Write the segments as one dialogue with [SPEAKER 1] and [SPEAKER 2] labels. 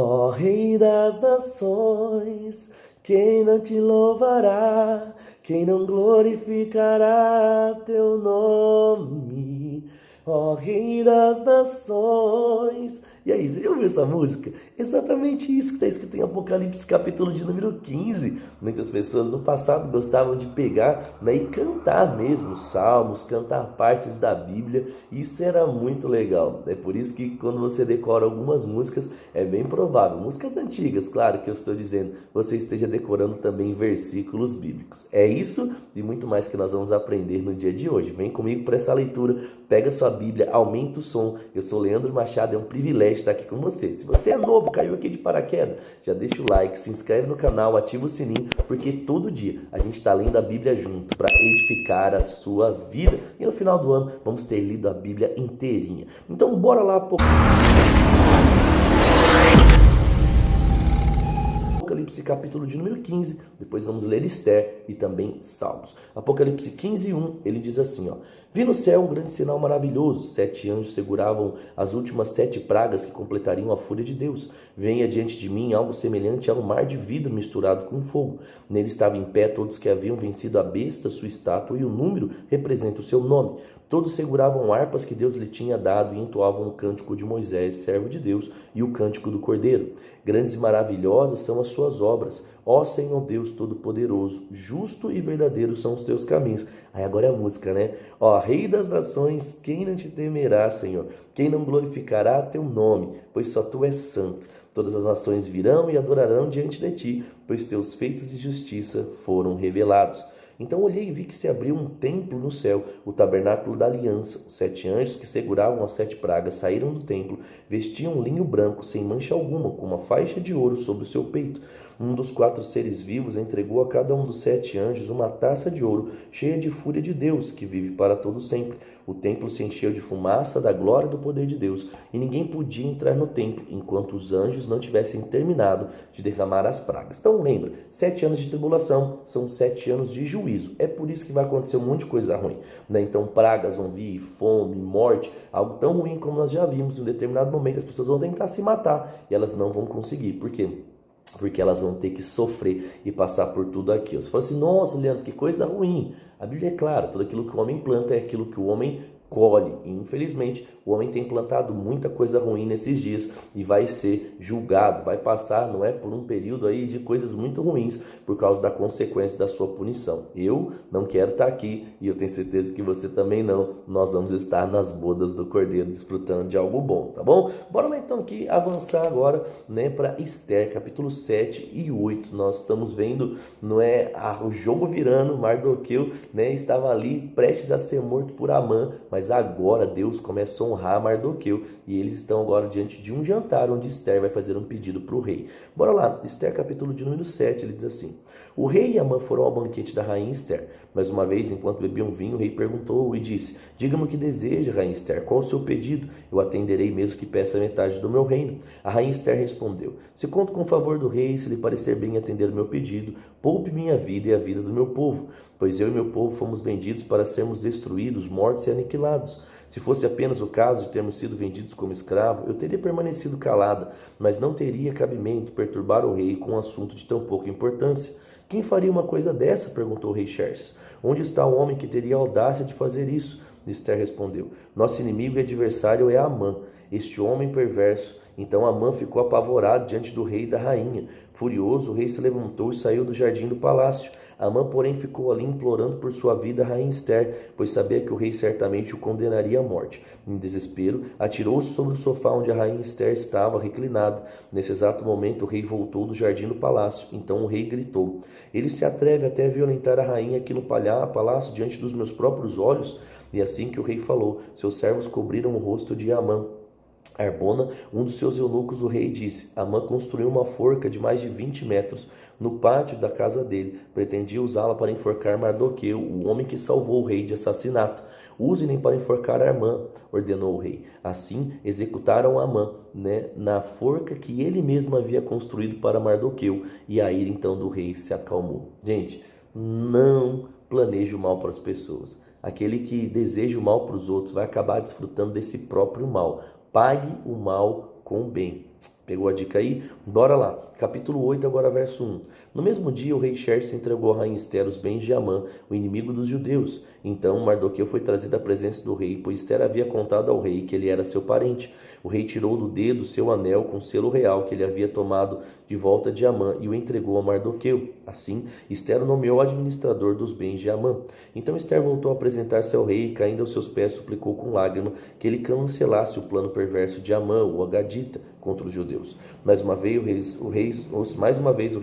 [SPEAKER 1] Ó Rei das Nações, quem não te louvará, quem não glorificará teu nome? Ó Rei das Nações. E aí, você já ouviu essa música? Exatamente isso que está escrito em Apocalipse capítulo de número 15. Muitas pessoas no passado gostavam de pegar, né, e cantar mesmo salmos, cantar partes da Bíblia. Isso era muito legal. É por isso que quando você decora algumas músicas, é bem provável, músicas antigas, claro que eu estou dizendo, você esteja decorando também versículos bíblicos. É isso e muito mais que nós vamos aprender no dia de hoje. Vem comigo para essa leitura, pega sua Bíblia, aumenta o som. Eu sou Leandro Machado, é um privilégio estar aqui com você. Se você é novo, caiu aqui de paraquedas, já deixa o like, se inscreve no canal, ativa o sininho, porque todo dia a gente está lendo a Bíblia junto para edificar a sua vida. E no final do ano vamos ter lido a Bíblia inteirinha. Então bora lá, Apocalipse capítulo de número 15, depois vamos ler Esther e também Salmos. Apocalipse 15, 1, ele diz assim, ó: Vi no céu um grande sinal maravilhoso, 7 anjos seguravam as últimas 7 pragas que completariam a fúria de Deus. Venha diante de mim algo semelhante a um mar de vidro misturado com fogo. Nele estavam em pé todos que haviam vencido a besta, sua estátua, e o número representa o seu nome. Todos seguravam harpas que Deus lhe tinha dado e entoavam o cântico de Moisés, servo de Deus, e o cântico do Cordeiro. Grandes e maravilhosas são as suas obras, ó Senhor Deus Todo-Poderoso, justo e verdadeiro são os teus caminhos. Aí agora é a música, né? Ó Rei das nações, quem não te temerá, Senhor? Quem não glorificará teu nome? Pois só tu és santo. Todas as nações virão e adorarão diante de ti, pois teus feitos de justiça foram revelados. Então olhei e vi que se abriu um templo no céu, o tabernáculo da aliança. Os 7 anjos que seguravam as 7 pragas saíram do templo, vestiam um linho branco sem mancha alguma, com uma faixa de ouro sobre o seu peito. Um dos 4 seres vivos entregou a cada um dos 7 anjos uma taça de ouro, cheia de fúria de Deus, que vive para todo sempre. O templo se encheu de fumaça da glória e do poder de Deus, e ninguém podia entrar no templo, enquanto os anjos não tivessem terminado de derramar as pragas. Então lembra, 7 anos de tribulação são 7 anos de juízo. É por isso que vai acontecer um monte de coisa ruim, né? Então pragas vão vir, fome, morte, algo tão ruim como nós já vimos. Em um determinado momento as pessoas vão tentar se matar e elas não vão conseguir. Por quê? Porque elas vão ter que sofrer e passar por tudo aquilo. Você fala assim, nossa, Leandro, que coisa ruim. A Bíblia é clara, tudo aquilo que o homem planta é aquilo que o homem colhe. E, infelizmente, o homem tem plantado muita coisa ruim nesses dias e vai ser julgado, vai passar, não é, por um período aí de coisas muito ruins por causa da consequência da sua punição. Eu não quero estar aqui e eu tenho certeza que você também não. Nós vamos estar nas bodas do Cordeiro desfrutando de algo bom, tá bom? Bora lá então aqui avançar agora, né, para Esther, capítulo 7 e 8. Nós estamos vendo, não é, o jogo virando, Mardoqueu, né, estava ali prestes a ser morto por Amã, mas agora Deus começa a honrar Mardoqueu e eles estão agora diante de um jantar onde Esther vai fazer um pedido para o rei. Bora lá, Esther capítulo de número 7, ele diz assim: O rei e Amã foram ao banquete da rainha Esther. Mais uma vez, enquanto bebiam vinho, o rei perguntou e disse: Diga-me o que deseja, rainha Esther, qual o seu pedido? Eu atenderei mesmo que peça metade do meu reino. A rainha Esther respondeu: Se conto com o favor do rei, se lhe parecer bem atender o meu pedido, poupe minha vida e a vida do meu povo, pois eu e meu povo fomos vendidos para sermos destruídos, mortos e aniquilados. Se fosse apenas o caso de termos sido vendidos como escravo, eu teria permanecido calada, mas não teria cabimento perturbar o rei com um assunto de tão pouca importância. Quem faria uma coisa dessa? Perguntou o rei Xerxes. Onde está o homem que teria a audácia de fazer isso? Esther respondeu: Nosso inimigo e adversário é Amã, este homem perverso. Então Amã ficou apavorado diante do rei e da rainha. Furioso, o rei se levantou e saiu do jardim do palácio. Amã, porém, ficou ali implorando por sua vida a rainha Esther, pois sabia que o rei certamente o condenaria à morte. Em desespero, atirou-se sobre o sofá onde a rainha Esther estava reclinada. Nesse exato momento, o rei voltou do jardim do palácio. Então o rei gritou: Ele se atreve até a violentar a rainha aqui no palácio diante dos meus próprios olhos? E assim que o rei falou, seus servos cobriram o rosto de Amã. Arbona, um dos seus eunucos, o rei disse: Amã construiu uma forca de mais de 20 metros no pátio da casa dele. Pretendia usá-la para enforcar Mardoqueu, o homem que salvou o rei de assassinato. Use-nem para enforcar Amã, ordenou o rei. Assim, executaram Amã, né, na forca que ele mesmo havia construído para Mardoqueu. E a ira então do rei se acalmou. Gente, não planeje o mal para as pessoas. Aquele que deseja o mal para os outros vai acabar desfrutando desse próprio mal. Pague o mal com o bem. Pegou a dica aí? Bora lá. Capítulo 8, agora verso 1. No mesmo dia, o rei Xerxes entregou a rainha Ester os bens de Amã, o inimigo dos judeus. Então Mardoqueu foi trazido à presença do rei, pois Ester havia contado ao rei que ele era seu parente. O rei tirou do dedo seu anel com selo real que ele havia tomado de volta de Amã e o entregou a Mardoqueu. Assim, Ester o nomeou administrador dos bens de Amã. Então Ester voltou a apresentar-se ao rei e, caindo aos seus pés, suplicou com lágrima que ele cancelasse o plano perverso de Amã, o Agadita, contra os judeus. Mais uma vez o rei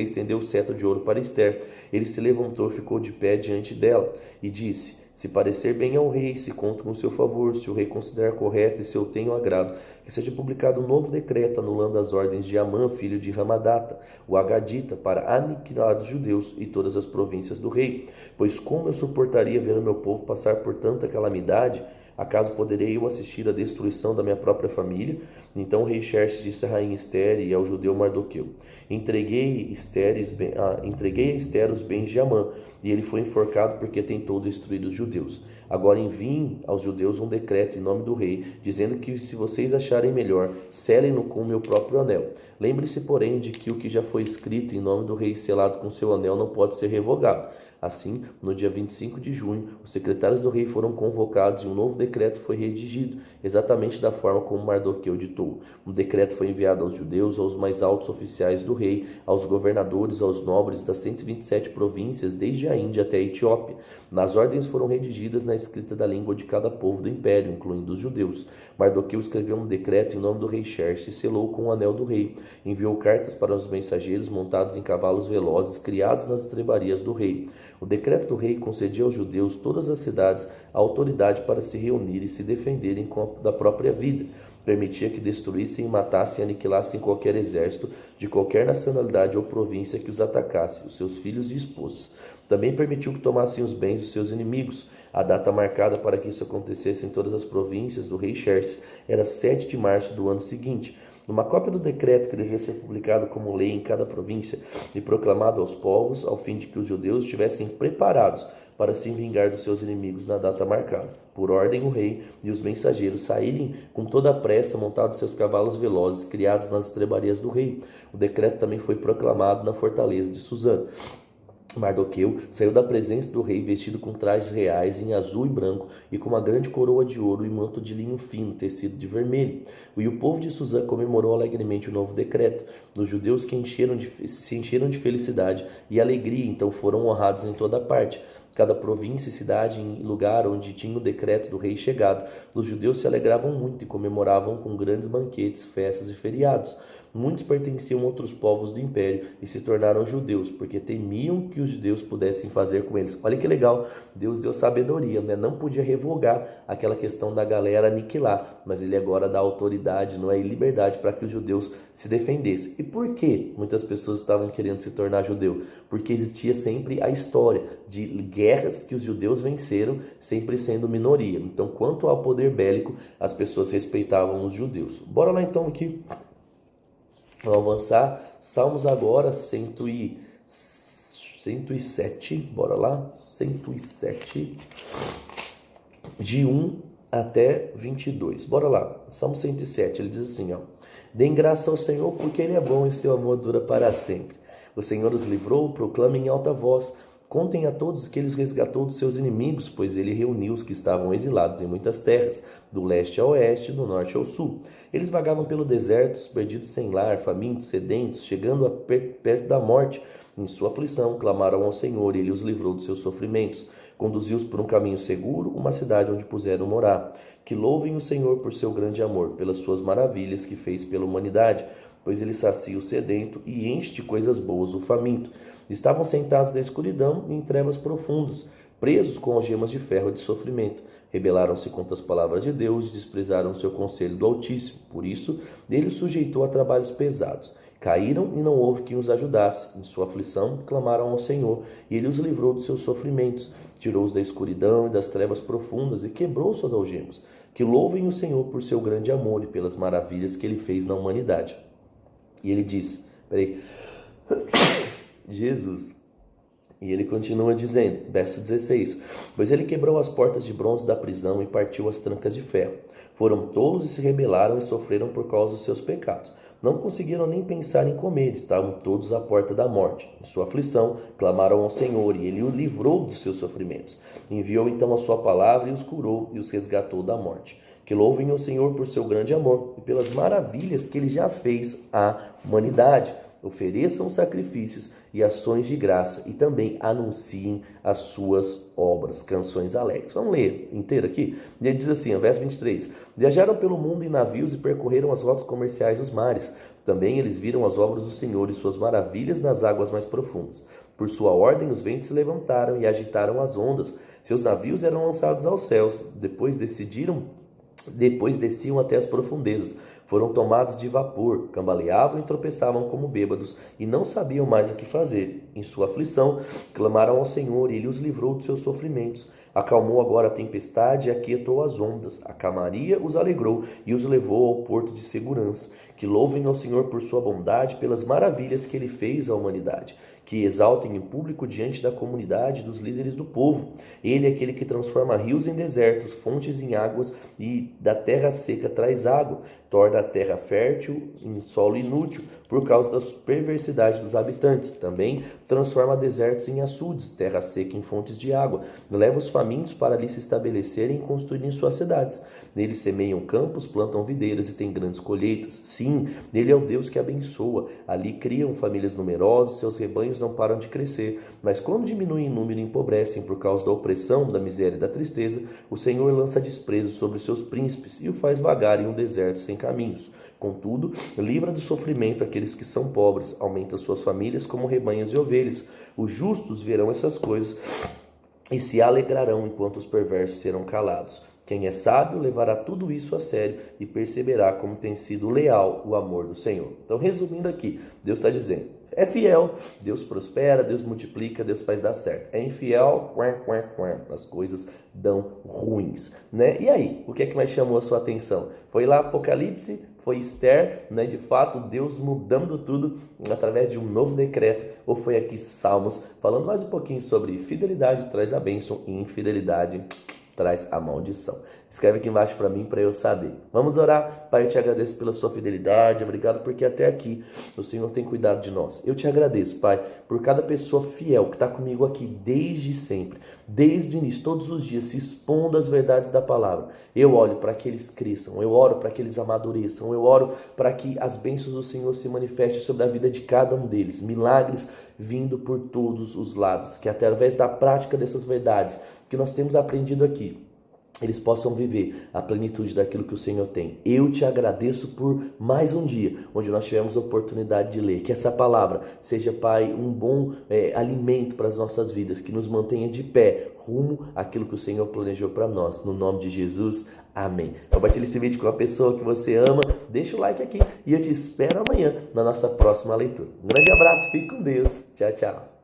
[SPEAKER 1] estendeu o cetro de ouro para Ester. Ele se levantou e ficou de pé diante dela e disse: se parecer bem ao rei, se conto com o seu favor, se o rei considerar correto e se eu tenho agrado, que seja publicado um novo decreto anulando as ordens de Amã, filho de Ramadata, o Agadita, para aniquilar os judeus e todas as províncias do rei. Pois como eu suportaria ver o meu povo passar por tanta calamidade? Acaso poderei eu assistir à destruição da minha própria família? Então o rei Xerxes disse à rainha Ester e ao judeu Mardoqueu: entreguei a Ester os bens de Amã, e ele foi enforcado porque tentou destruir os judeus. Agora enviem aos judeus um decreto em nome do rei, dizendo que, se vocês acharem melhor, selem-no com o meu próprio anel. Lembre-se, porém, de que o que já foi escrito em nome do rei e selado com seu anel não pode ser revogado. Assim, no dia 25 de junho, os secretários do rei foram convocados e um novo decreto foi redigido, exatamente da forma como Mardoqueu ditou. O decreto foi enviado aos judeus, aos mais altos oficiais do rei, aos governadores, aos nobres das 127 províncias, desde a Índia até a Etiópia. Nas ordens foram redigidas na escrita da língua de cada povo do império, incluindo os judeus. Mardoqueu escreveu um decreto em nome do rei Xerxes e selou com o anel do rei. Enviou cartas para os mensageiros montados em cavalos velozes, criados nas estrebarias do rei. O decreto do rei concedia aos judeus, todas as cidades, a autoridade para se reunir e se defenderem da própria vida. Permitia que destruíssem, matassem e aniquilassem qualquer exército de qualquer nacionalidade ou província que os atacasse, os seus filhos e esposas. Também permitiu que tomassem os bens dos seus inimigos. A data marcada para que isso acontecesse em todas as províncias do rei Xerxes era 7 de março do ano seguinte. Uma cópia do decreto, que devia ser publicado como lei em cada província e proclamado aos povos, ao fim de que os judeus estivessem preparados para se vingar dos seus inimigos na data marcada. Por ordem, o rei e os mensageiros saírem com toda a pressa, montados seus cavalos velozes, criados nas estrebarias do rei. O decreto também foi proclamado na fortaleza de Suzã. Mardoqueu saiu da presença do rei vestido com trajes reais em azul e branco e com uma grande coroa de ouro e manto de linho fino tecido de vermelho. E o povo de Suzã comemorou alegremente o novo decreto. Os judeus se encheram de felicidade e alegria, então foram honrados em toda parte. Cada província e cidade em lugar onde tinha o decreto do rei chegado, os judeus se alegravam muito e comemoravam com grandes banquetes, festas e feriados. Muitos pertenciam a outros povos do império e se tornaram judeus, porque temiam que os judeus pudessem fazer com eles. Olha que legal, Deus deu sabedoria, né? Não podia revogar aquela questão da galera aniquilar, mas ele agora dá autoridade, não é, e liberdade para que os judeus se defendessem. E por que muitas pessoas estavam querendo se tornar judeu? Porque existia sempre a história de guerras que os judeus venceram, sempre sendo minoria. Então, quanto ao poder bélico, as pessoas respeitavam os judeus. Bora lá então aqui. Vamos avançar. Salmos agora, 107. Bora lá. 107. De 1 até 22. Bora lá. Salmo 107. Ele diz assim, ó: deem graça ao Senhor, porque Ele é bom e seu amor dura para sempre. O Senhor os livrou, proclamem em alta voz. Contem a todos que ele os resgatou dos seus inimigos, pois ele reuniu os que estavam exilados em muitas terras, do leste ao oeste, do norte ao sul. Eles vagavam pelo deserto, perdidos sem lar, famintos, sedentos, chegando perto da morte. Em sua aflição, clamaram ao Senhor, e ele os livrou dos seus sofrimentos. Conduziu-os por um caminho seguro, uma cidade onde puseram morar. Que louvem o Senhor por seu grande amor, pelas suas maravilhas que fez pela humanidade, pois ele sacia o sedento e enche de coisas boas o faminto. Estavam sentados na escuridão e em trevas profundas, presos com algemas de ferro de sofrimento. Rebelaram-se contra as palavras de Deus e desprezaram o seu conselho do Altíssimo. Por isso, ele os sujeitou a trabalhos pesados. Caíram e não houve quem os ajudasse. Em sua aflição, clamaram ao Senhor, e ele os livrou dos seus sofrimentos. Tirou-os da escuridão e das trevas profundas e quebrou suas algemas. Que louvem o Senhor por seu grande amor e pelas maravilhas que ele fez na humanidade. E ele diz, Jesus. E ele continua dizendo, verso 16: pois ele quebrou as portas de bronze da prisão e partiu as trancas de ferro. Foram tolos e se rebelaram e sofreram por causa dos seus pecados. não conseguiram nem pensar em comer, estavam todos à porta da morte. Em sua aflição, clamaram ao Senhor, e ele os livrou dos seus sofrimentos. Enviou então a sua palavra e os curou e os resgatou da morte. Que louvem o Senhor por seu grande amor e pelas maravilhas que ele já fez à humanidade. Ofereçam sacrifícios e ações de graça e também anunciem as suas obras, canções alegres. Vamos ler inteiro aqui? E ele diz assim, verso 23. Viajaram pelo mundo em navios e percorreram as rotas comerciais dos mares. Também eles viram as obras do Senhor e suas maravilhas nas águas mais profundas. Por sua ordem, os ventos se levantaram e agitaram as ondas. Seus navios eram lançados aos céus. Depois desciam até as profundezas. Foram tomados de vapor, cambaleavam e tropeçavam como bêbados, e não sabiam mais o que fazer. Em sua aflição, clamaram ao Senhor, e ele os livrou dos seus sofrimentos. Acalmou agora a tempestade e aquietou as ondas. A calmaria os alegrou e os levou ao porto de segurança. Que louvem ao Senhor por sua bondade, pelas maravilhas que ele fez à humanidade. Que exaltem em público diante da comunidade dos líderes do povo. Ele é aquele que transforma rios em desertos, fontes em águas, e da terra seca traz água. Torna a terra fértil em solo inútil, por causa da perversidade dos habitantes. Também transforma desertos em açudes, terra seca em fontes de água. Leva os famintos para ali se estabelecerem e construírem suas cidades. Nele semeiam campos, plantam videiras e têm grandes colheitas. Sim, nele é o Deus que abençoa. Ali criam famílias numerosas, seus rebanhos não param de crescer. Mas quando diminuem em número e empobrecem por causa da opressão, da miséria e da tristeza, o Senhor lança desprezo sobre os seus príncipes e o faz vagar em um deserto sem caminhos. Contudo, livra do sofrimento aqueles que são pobres, aumenta suas famílias como rebanhos e ovelhas. Os justos verão essas coisas e se alegrarão enquanto os perversos serão calados. Quem é sábio levará tudo isso a sério e perceberá como tem sido leal o amor do Senhor. Então, resumindo aqui, Deus está dizendo, é fiel, Deus prospera, Deus multiplica, Deus faz dar certo. É infiel, as coisas dão ruins, né? E aí, o que é que mais chamou a sua atenção? Foi lá Apocalipse? Foi Esther, né? De fato, Deus mudando tudo através de um novo decreto? Ou foi aqui Salmos, falando mais um pouquinho sobre fidelidade traz a bênção e infidelidade traz a maldição? Escreve aqui embaixo para mim, para eu saber. Vamos orar? Pai, eu te agradeço pela sua fidelidade, obrigado porque até aqui o Senhor tem cuidado de nós. Eu te agradeço, Pai, por cada pessoa fiel que está comigo aqui desde sempre, desde o início, todos os dias, se expondo às verdades da palavra. Eu olho para que eles cresçam, eu oro para que eles amadureçam, eu oro para que as bênçãos do Senhor se manifestem sobre a vida de cada um deles, milagres vindo por todos os lados, que através da prática dessas verdades que nós temos aprendido aqui, eles possam viver a plenitude daquilo que o Senhor tem. Eu te agradeço por mais um dia, onde nós tivemos a oportunidade de ler. Que essa palavra seja, Pai, um bom alimento para as nossas vidas, que nos mantenha de pé, rumo àquilo que o Senhor planejou para nós. No nome de Jesus, amém. Compartilhe esse vídeo com uma pessoa que você ama, deixa o like aqui e eu te espero amanhã na nossa próxima leitura. Um grande abraço, fique com Deus. Tchau, tchau.